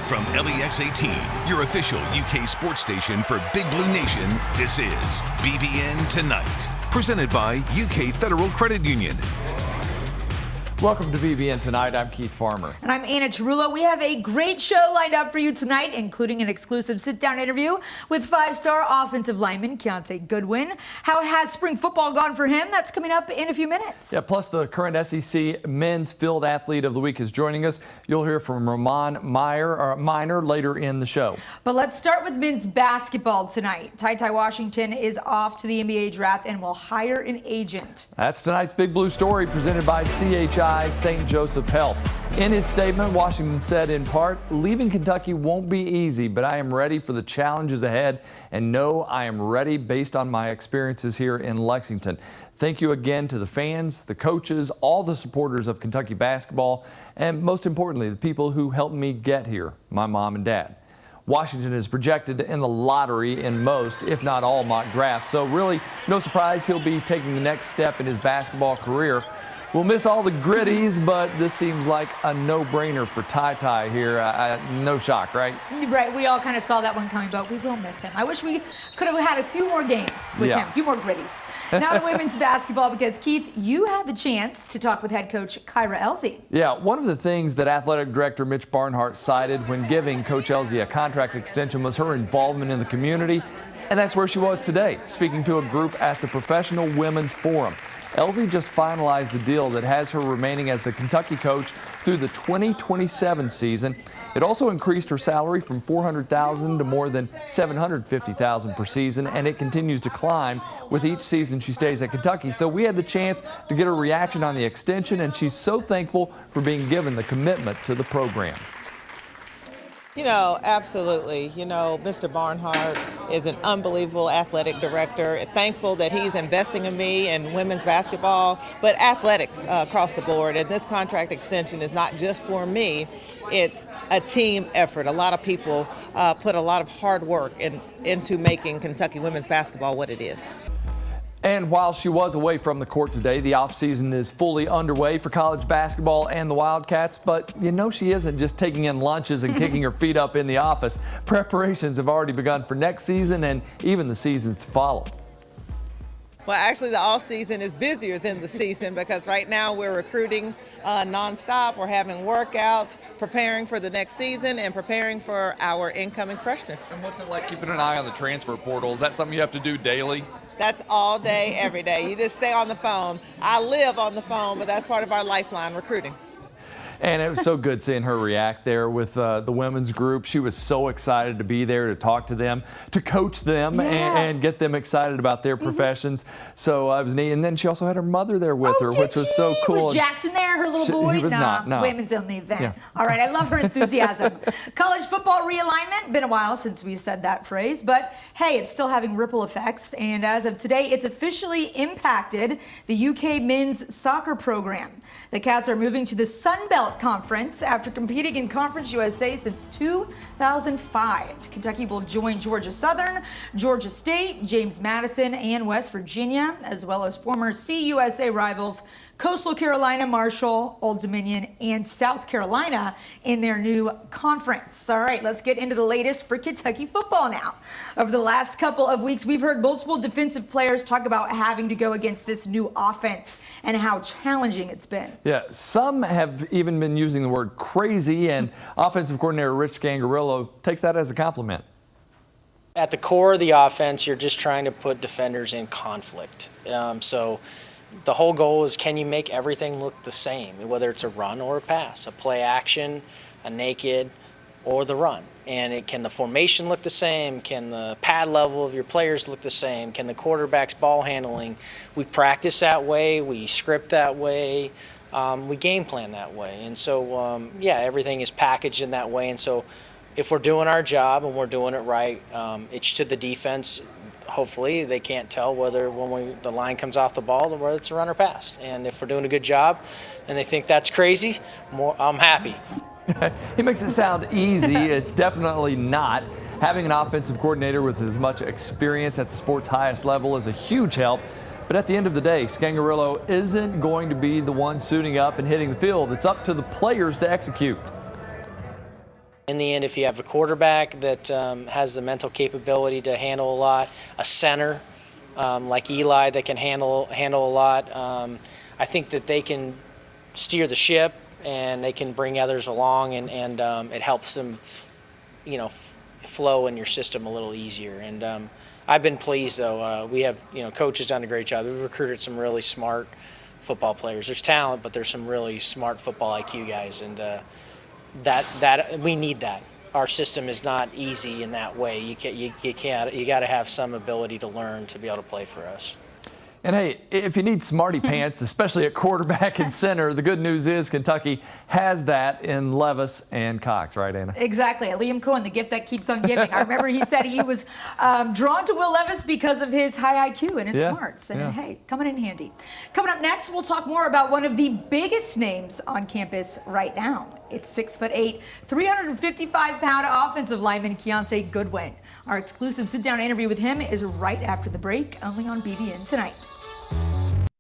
From LEX 18, your official UK sports station for Big Blue Nation, this is BBN Tonight. Presented by UK Federal Credit Union. Welcome to BBN Tonight. I'm Keith Farmer. And I'm Anna Tarullo. We have a great show lined up for you tonight, including an exclusive sit-down interview with five-star offensive lineman Keontae Goodwin. How has spring football gone for him? That's coming up in a few minutes. Yeah, plus the current SEC Men's Field Athlete of the Week is joining us. You'll hear from Ramon Minor later in the show. But let's start with men's basketball tonight. TyTy Washington is off to the NBA draft and will hire an agent. That's tonight's Big Blue Story presented by CHI St. Joseph Health. In his statement, Washington said in part, "Leaving Kentucky won't be easy, but I am ready for the challenges ahead and know I am ready based on my experiences here in Lexington. Thank you again to the fans, the coaches, all the supporters of Kentucky basketball, and most importantly, the people who helped me get here, my mom and dad." Washington is projected in the lottery in most, if not all, mock drafts, so really no surprise he'll be taking the next step in his basketball career. We'll miss all the gritties, but this seems like a no-brainer for TyTy here. No shock, right? Right. We all kind of saw that one coming, but we will miss him. I wish we could have had a few more games with him, a few more gritties. Now to women's basketball, because, Keith, you had the chance to talk with head coach Kyra Elzy. Yeah, one of the things that athletic director Mitch Barnhart cited when giving Coach Elzy a contract extension was her involvement in the community, and that's where she was today, speaking to a group at the Professional Women's Forum. Elzy just finalized a deal that has her remaining as the Kentucky coach through the 2027 season. It also increased her salary from $400,000 to more than $750,000 per season, and it continues to climb with each season she stays at Kentucky. So we had the chance to get her reaction on the extension, and she's so thankful for being given the commitment to the program. You know, absolutely. You know, Mr. Barnhart is an unbelievable athletic director. Thankful that he's investing in me and women's basketball, but athletics across the board. And this contract extension is not just for me. It's a team effort. A lot of people put a lot of hard work into making Kentucky women's basketball what it is. And while she was away from the court today, the offseason is fully underway for college basketball and the Wildcats. But you know she isn't just taking in lunches and kicking her feet up in the office. Preparations have already begun for next season and even the seasons to follow. Well, actually, the off season is busier than the season because right now we're recruiting nonstop. We're having workouts, preparing for the next season, and preparing for our incoming freshmen. And what's it like keeping an eye on the transfer portal? Is that something you have to do daily? That's all day, every day. You just stay on the phone. I live on the phone, but that's part of our lifeline, recruiting. And it was so good seeing her react there with the women's group. She was so excited to be there, to talk to them, to coach them, and get them excited about their professions. So it was neat. And then she also had her mother there with her, which was so cool. Was Jackson there, her little boy? He was not, no. Women's only event. All right, I love her enthusiasm. College football realignment. Been a while since we said that phrase, but hey, it's still having ripple effects. And as of today, it's officially impacted the UK men's soccer program. The Cats are moving to the Sun Belt Conference after competing in Conference USA since 2005. Kentucky will join Georgia Southern, Georgia State, James Madison, and West Virginia, as well as former CUSA rivals Coastal Carolina, Marshall, Old Dominion, and South Carolina in their new conference. All right, let's get into the latest for Kentucky football now. Over the last couple of weeks, we've heard multiple defensive players talk about having to go against this new offense and how challenging it's been. Yeah, some have even been using the word crazy, and offensive coordinator Rich Scangarello takes that as a compliment. At the core of the offense, you're just trying to put defenders in conflict. So the whole goal is, can you make everything look the same, whether it's a run or a pass, a play action, a naked, or the run? And can the formation look the same? Can the pad level of your players look the same? Can the quarterback's ball handling? We practice that way. We script that way. We game plan that way. And so, everything is packaged in that way. And so if we're doing our job and we're doing it right, it's to the defense. Hopefully they can't tell whether the line comes off the ball or whether it's a run or pass. And if we're doing a good job and they think that's crazy, I'm happy. He makes it sound easy. It's definitely not. Having an offensive coordinator with as much experience at the sport's highest level is a huge help. But at the end of the day, Scangarello isn't going to be the one suiting up and hitting the field. It's up to the players to execute. In the end, if you have a quarterback that has the mental capability to handle a lot, a center like Eli that can handle a lot, I think that they can steer the ship and they can bring others along, and it helps them, flow in your system a little easier. And I've been pleased, though. We have, coach has done a great job. We've recruited some really smart football players. There's talent, but there's some really smart football IQ guys, and that we need that. Our system is not easy in that way. You got to have some ability to learn to be able to play for us. And hey, if you need smarty pants, especially at quarterback and center, the good news is Kentucky has that in Levis and Cox, right, Anna? Exactly. Liam Cohen, the gift that keeps on giving. I remember he said he was drawn to Will Levis because of his high IQ and his smarts. And hey, coming in handy. Coming up next, we'll talk more about one of the biggest names on campus right now. It's 6'8", 355-pound offensive lineman Keontae Goodwin. Our exclusive sit-down interview with him is right after the break, only on BBN Tonight.